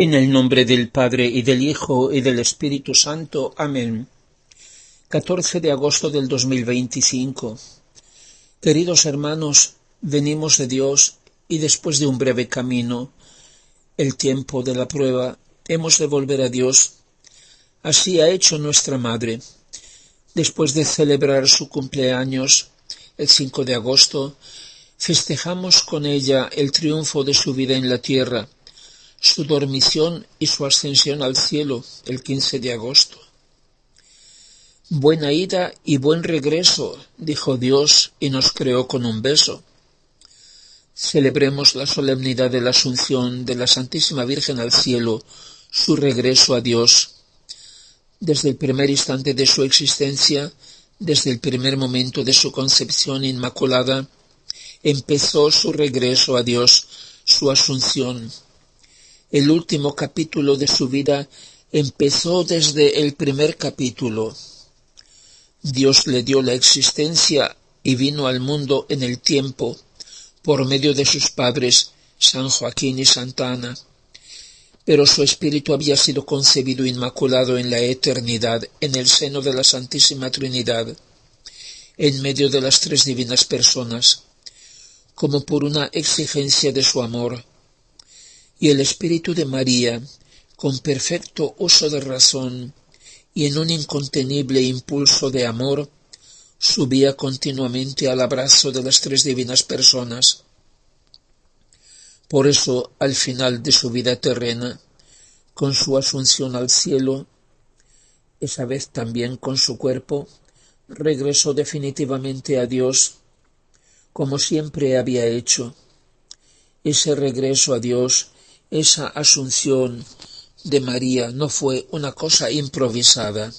En el nombre del Padre, y del Hijo, y del Espíritu Santo. Amén. 14 de agosto del 2025. Queridos hermanos, venimos de Dios y después de un breve camino, el tiempo de la prueba, hemos de volver a Dios. Así ha hecho nuestra Madre. Después de celebrar su cumpleaños, el 5 de agosto, festejamos con ella el triunfo de su vida en la tierra, su dormición y su ascensión al cielo, el 15 de agosto. Buena ida y buen regreso, dijo Dios y nos creó con un beso. Celebremos la solemnidad de la Asunción de la Santísima Virgen al cielo, su regreso a Dios. Desde el primer instante de su existencia, desde el primer momento de su concepción inmaculada, empezó su regreso a Dios, su Asunción. El último capítulo de su vida empezó desde el primer capítulo. Dios le dio la existencia y vino al mundo en el tiempo, por medio de sus padres, San Joaquín y Santa Ana. Pero su espíritu había sido concebido inmaculado en la eternidad, en el seno de la Santísima Trinidad, en medio de las tres divinas personas, como por una exigencia de su amor. Y el espíritu de María, con perfecto uso de razón y en un incontenible impulso de amor, subía continuamente al abrazo de las tres divinas personas. Por eso, al final de su vida terrena, con su asunción al cielo, esa vez también con su cuerpo, regresó definitivamente a Dios, como siempre había hecho. Ese regreso a Dios, esa asunción de María no fue una cosa improvisada,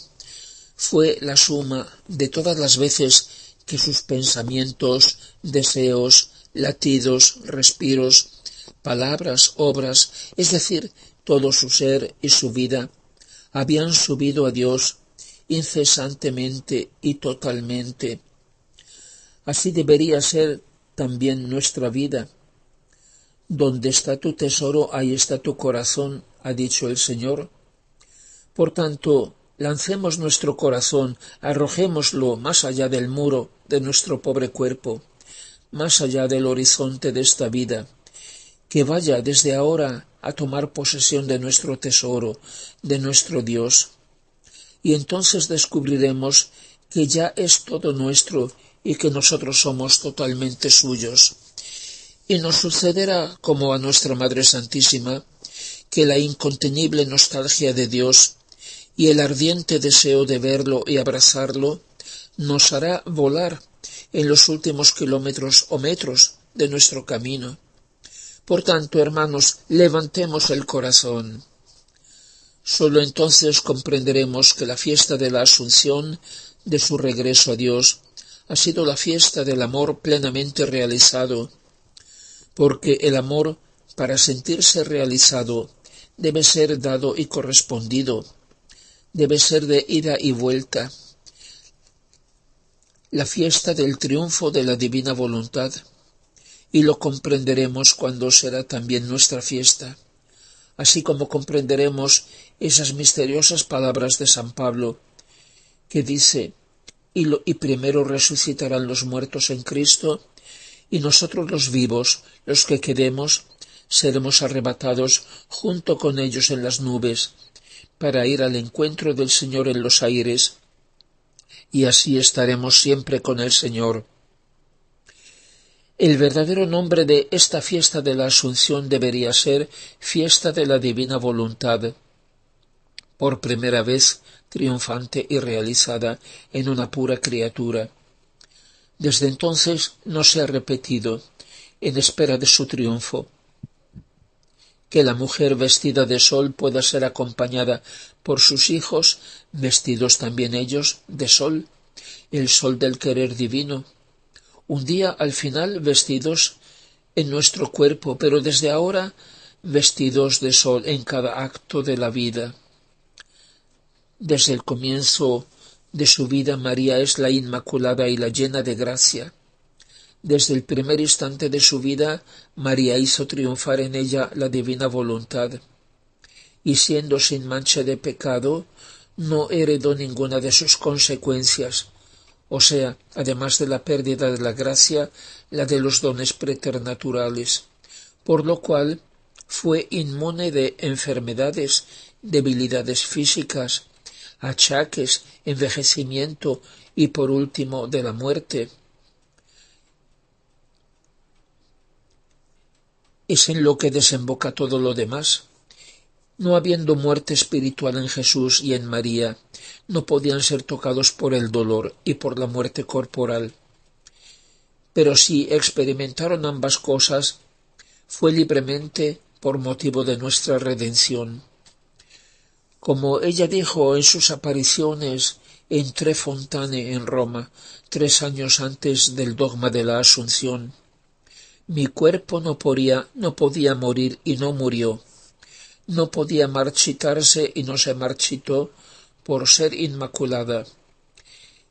fue la suma de todas las veces que sus pensamientos, deseos, latidos, respiros, palabras, obras, es decir, todo su ser y su vida, habían subido a Dios incesantemente y totalmente. Así debería ser también nuestra vida. Donde está tu tesoro, ahí está tu corazón, ha dicho el Señor. Por tanto, lancemos nuestro corazón, arrojémoslo más allá del muro de nuestro pobre cuerpo, más allá del horizonte de esta vida, que vaya desde ahora a tomar posesión de nuestro tesoro, de nuestro Dios. Y entonces descubriremos que ya es todo nuestro y que nosotros somos totalmente suyos. Y nos sucederá, como a nuestra Madre Santísima, que la incontenible nostalgia de Dios y el ardiente deseo de verlo y abrazarlo nos hará volar en los últimos kilómetros o metros de nuestro camino. Por tanto, hermanos, levantemos el corazón. Sólo entonces comprenderemos que la fiesta de la Asunción, de su regreso a Dios, ha sido la fiesta del amor plenamente realizado, porque el amor, para sentirse realizado, debe ser dado y correspondido, debe ser de ida y vuelta. La fiesta del triunfo de la divina voluntad, y lo comprenderemos cuando será también nuestra fiesta, así como comprenderemos esas misteriosas palabras de San Pablo, que dice, y primero resucitarán los muertos en Cristo, y nosotros los vivos, los que quedemos, seremos arrebatados junto con ellos en las nubes, para ir al encuentro del Señor en los aires, y así estaremos siempre con el Señor. El verdadero nombre de esta fiesta de la Asunción debería ser fiesta de la divina voluntad, por primera vez triunfante y realizada en una pura criatura. Desde entonces no se ha repetido, en espera de su triunfo. Que la mujer vestida de sol pueda ser acompañada por sus hijos, vestidos también ellos de sol, el sol del querer divino. Un día al final vestidos en nuestro cuerpo, pero desde ahora vestidos de sol en cada acto de la vida. Desde el comienzo de su vida María es la Inmaculada y la llena de gracia. Desde el primer instante de su vida, María hizo triunfar en ella la divina voluntad. y siendo sin mancha de pecado, no heredó ninguna de sus consecuencias, o sea, además de la pérdida de la gracia, la de los dones preternaturales, por lo cual fue inmune de enfermedades, debilidades físicas, achaques, envejecimiento y por último de la muerte. Es en lo que desemboca todo lo demás. No habiendo muerte espiritual en Jesús y en María, no podían ser tocados por el dolor y por la muerte corporal. Pero si experimentaron ambas cosas, fue libremente por motivo de nuestra redención. Como ella dijo en sus apariciones en Tre Fontane en Roma, 3 años antes del dogma de la Asunción, mi cuerpo no podía morir y no murió. No podía marchitarse y no se marchitó por ser inmaculada.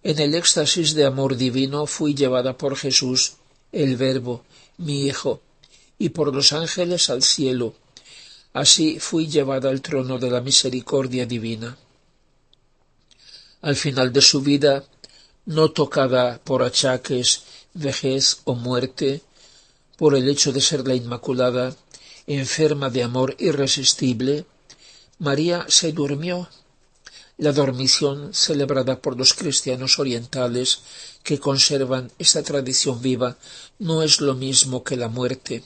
En el éxtasis de amor divino fui llevada por Jesús, el Verbo, mi Hijo, y por los ángeles al cielo. Así fui llevada al trono de la misericordia divina. Al final de su vida, no tocada por achaques, vejez o muerte, por el hecho de ser la Inmaculada, enferma de amor irresistible, María se durmió. La dormición, celebrada por los cristianos orientales que conservan esta tradición viva, no es lo mismo que la muerte.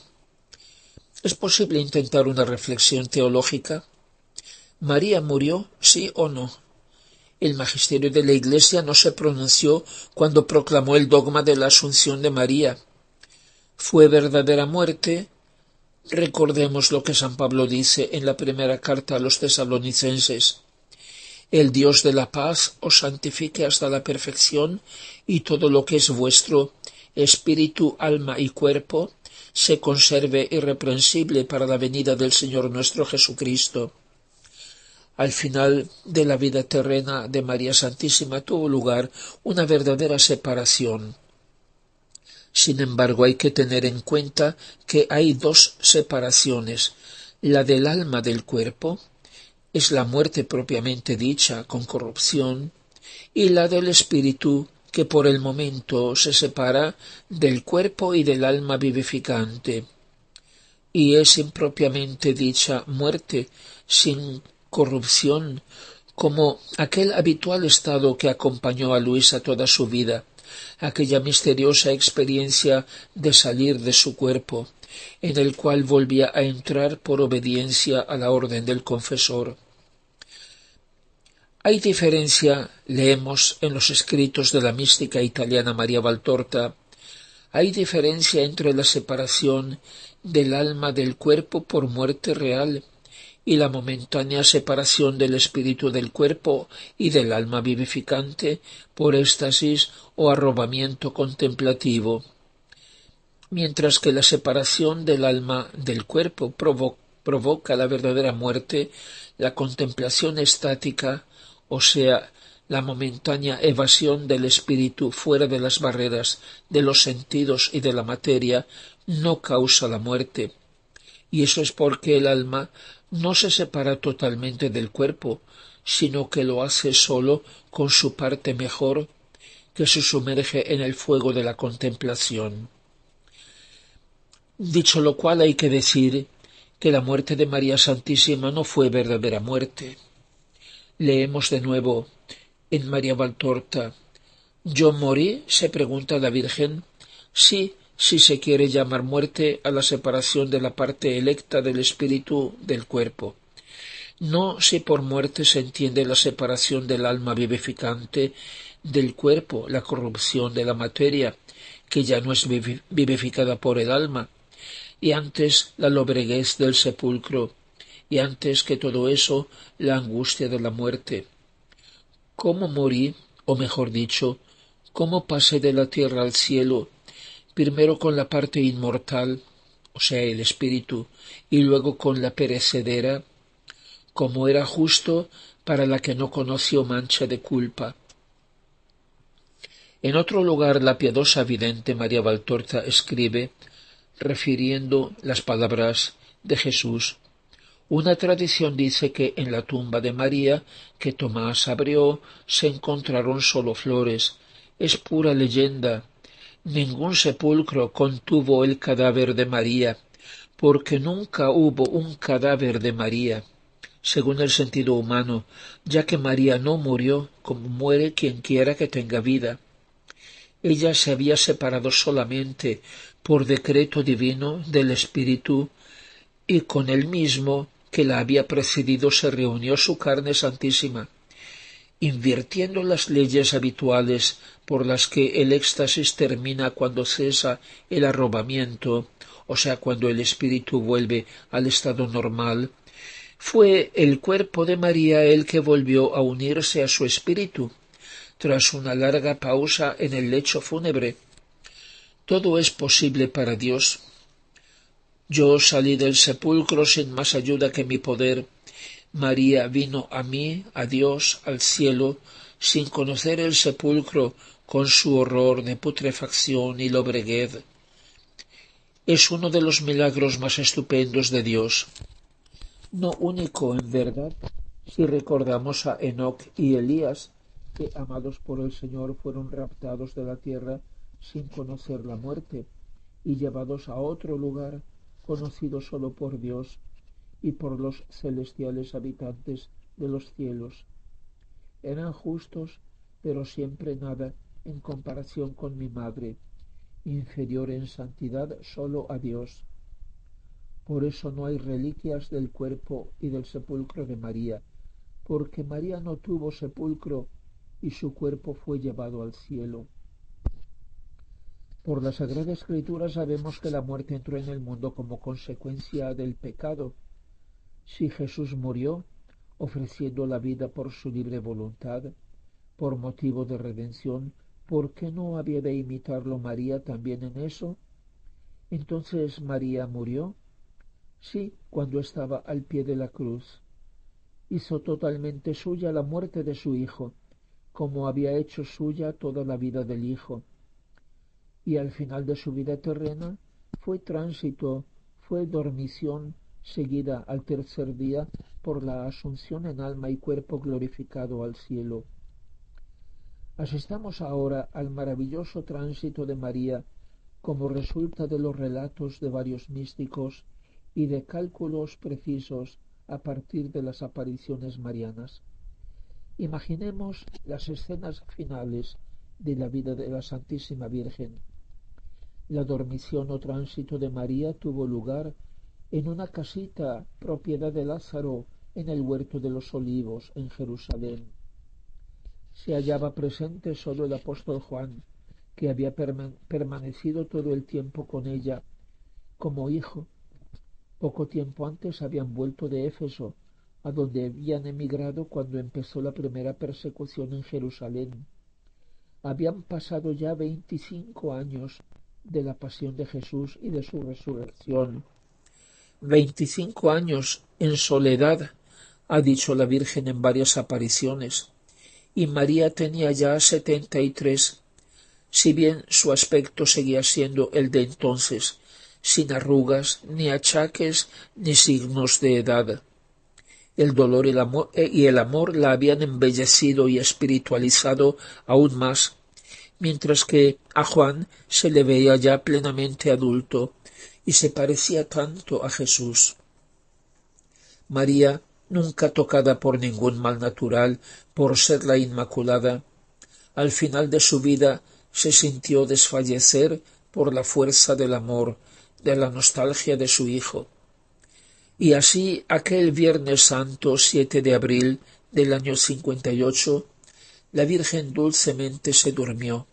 ¿Es posible intentar una reflexión teológica? ¿María murió, sí o no? El magisterio de la Iglesia no se pronunció cuando proclamó el dogma de la Asunción de María. ¿Fue verdadera muerte? Recordemos lo que San Pablo dice en la primera carta a los tesalonicenses. El Dios de la paz os santifique hasta la perfección, y todo lo que es vuestro, espíritu, alma y cuerpo, se conserve irreprensible para la venida del Señor nuestro Jesucristo. Al final de la vida terrena de María Santísima tuvo lugar una verdadera separación. Sin embargo, hay que tener en cuenta que hay dos separaciones. La del alma del cuerpo es la muerte propiamente dicha, con corrupción, y la del espíritu, que por el momento se separa del cuerpo y del alma vivificante, y es impropiamente dicha muerte sin corrupción, como aquel habitual estado que acompañó a Luisa toda su vida, aquella misteriosa experiencia de salir de su cuerpo, en el cual volvía a entrar por obediencia a la orden del confesor. Hay diferencia, leemos en los escritos de la mística italiana María Valtorta, hay diferencia entre la separación del alma del cuerpo por muerte real y la momentánea separación del espíritu del cuerpo y del alma vivificante por éxtasis o arrobamiento contemplativo. Mientras que la separación del alma del cuerpo provoca la verdadera muerte, la contemplación estática, o sea, la momentánea evasión del espíritu fuera de las barreras de los sentidos y de la materia, no causa la muerte. Y eso es porque el alma no se separa totalmente del cuerpo, sino que lo hace solo con su parte mejor, que se sumerge en el fuego de la contemplación. Dicho lo cual, hay que decir que la muerte de María Santísima no fue verdadera muerte. Leemos de nuevo en María Valtorta: ¿yo morí?, se pregunta la Virgen. Sí, si se quiere llamar muerte a la separación de la parte electa del espíritu del cuerpo. No si por muerte se entiende la separación del alma vivificante del cuerpo, la corrupción de la materia, que ya no es vivificada por el alma, y antes la lobreguez del sepulcro, y antes que todo eso, la angustia de la muerte. ¿Cómo morí, o mejor dicho, cómo pasé de la tierra al cielo, primero con la parte inmortal, o sea, el espíritu, y luego con la perecedera, como era justo para la que no conoció mancha de culpa? En otro lugar, la piadosa vidente María Valtorta escribe, refiriendo las palabras de Jesús: Una tradición dice que en la tumba de María, que Tomás abrió, se encontraron solo flores. Es pura leyenda. Ningún sepulcro contuvo el cadáver de María, porque nunca hubo un cadáver de María, según el sentido humano, ya que María no murió como muere quien quiera que tenga vida. Ella se había separado solamente por decreto divino del Espíritu, y con él mismo que la había precedido se reunió su carne santísima, invirtiendo las leyes habituales por las que el éxtasis termina cuando cesa el arrobamiento, o sea, cuando el espíritu vuelve al estado normal. Fue el cuerpo de María el que volvió a unirse a su espíritu, tras una larga pausa en el lecho fúnebre. Todo es posible para Dios. Yo salí del sepulcro sin más ayuda que mi poder. María vino a mí, a Dios, al cielo, sin conocer el sepulcro con su horror de putrefacción y lobreguez. Es uno de los milagros más estupendos de Dios. No único, en verdad, si recordamos a Enoc y Elías, que, amados por el Señor, fueron raptados de la tierra sin conocer la muerte y llevados a otro lugar conocido solo por Dios y por los celestiales habitantes de los cielos. Eran justos, pero siempre nada en comparación con mi madre, inferior en santidad solo a Dios. Por eso no hay reliquias del cuerpo y del sepulcro de María, porque María no tuvo sepulcro y su cuerpo fue llevado al cielo. Por la Sagrada Escritura sabemos que la muerte entró en el mundo como consecuencia del pecado. Si Jesús murió, ofreciendo la vida por su libre voluntad, por motivo de redención, ¿por qué no había de imitarlo María también en eso? Entonces María murió. Sí, cuando estaba al pie de la cruz. Hizo totalmente suya la muerte de su Hijo, como había hecho suya toda la vida del Hijo. Y al final de su vida terrena fue tránsito, fue dormición, seguida al tercer día por la asunción en alma y cuerpo glorificado al cielo. Asistamos ahora al maravilloso tránsito de María, como resulta de los relatos de varios místicos y de cálculos precisos a partir de las apariciones marianas. Imaginemos las escenas finales de la vida de la Santísima Virgen. La dormición o tránsito de María tuvo lugar en una casita propiedad de Lázaro en el huerto de los Olivos en Jerusalén. Se hallaba presente solo el apóstol Juan, que había permanecido todo el tiempo con ella como hijo. Poco tiempo antes habían vuelto de Éfeso, a donde habían emigrado cuando empezó la primera persecución en Jerusalén. Habían pasado ya 25 años de la pasión de Jesús y de su resurrección. 25 años en soledad, ha dicho la Virgen en varias apariciones, y María tenía ya 73, si bien su aspecto seguía siendo el de entonces, sin arrugas, ni achaques, ni signos de edad. El dolor y el amor la habían embellecido y espiritualizado aún más, mientras que a Juan se le veía ya plenamente adulto y se parecía tanto a Jesús. María, nunca tocada por ningún mal natural, por ser la Inmaculada, al final de su vida se sintió desfallecer por la fuerza del amor, de la nostalgia de su Hijo. Y así, aquel Viernes Santo 7 de abril del año 58, la Virgen dulcemente se durmió.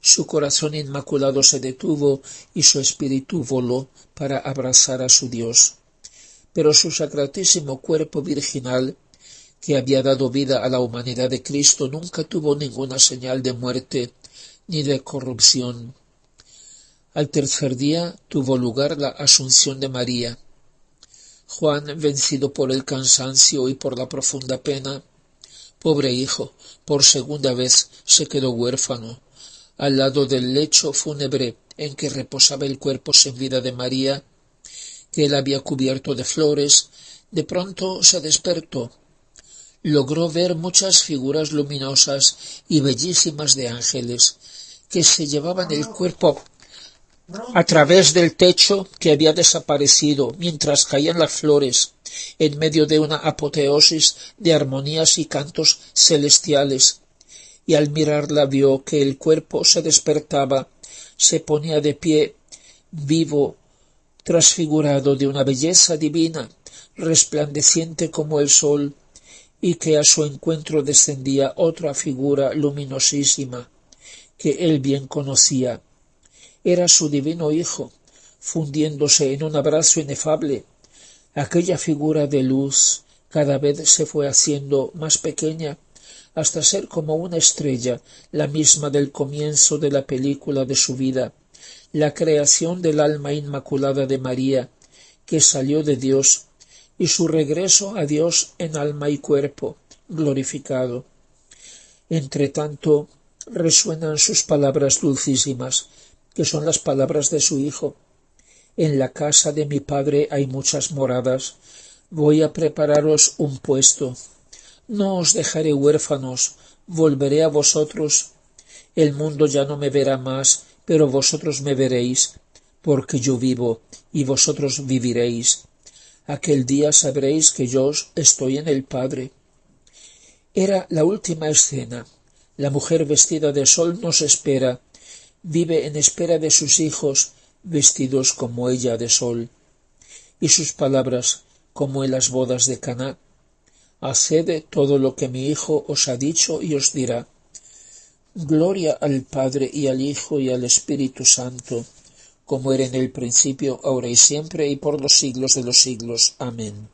Su corazón inmaculado se detuvo y su espíritu voló para abrazar a su Dios. Pero su sacratísimo cuerpo virginal, que había dado vida a la humanidad de Cristo, nunca tuvo ninguna señal de muerte ni de corrupción. Al tercer día tuvo lugar la Asunción de María. Juan, vencido por el cansancio y por la profunda pena, pobre hijo, por segunda vez se quedó huérfano. Al lado del lecho fúnebre en que reposaba el cuerpo sin vida de María, que él había cubierto de flores, de pronto se despertó. Logró ver muchas figuras luminosas y bellísimas de ángeles, que se llevaban el cuerpo a través del techo que había desaparecido mientras caían las flores, en medio de una apoteosis de armonías y cantos celestiales, y al mirarla vio que el cuerpo se despertaba, se ponía de pie, vivo, transfigurado de una belleza divina, resplandeciente como el sol, y que a su encuentro descendía otra figura luminosísima, que él bien conocía. Era su divino Hijo, fundiéndose en un abrazo inefable. Aquella figura de luz cada vez se fue haciendo más pequeña, hasta ser como una estrella, la misma del comienzo de la película de su vida, la creación del alma inmaculada de María, que salió de Dios, y su regreso a Dios en alma y cuerpo, glorificado. Entretanto, resuenan sus palabras dulcísimas, que son las palabras de su Hijo. En la casa de mi Padre hay muchas moradas, voy a prepararos un puesto. No os dejaré huérfanos, volveré a vosotros. El mundo ya no me verá más, pero vosotros me veréis, porque yo vivo, y vosotros viviréis. Aquel día sabréis que yo estoy en el Padre. Era la última escena. La mujer vestida de sol nos espera, vive en espera de sus hijos, vestidos como ella de sol. Y sus palabras, como en las bodas de Caná: haced todo lo que mi Hijo os ha dicho y os dirá. Gloria al Padre y al Hijo y al Espíritu Santo, como era en el principio, ahora y siempre, y por los siglos de los siglos. Amén.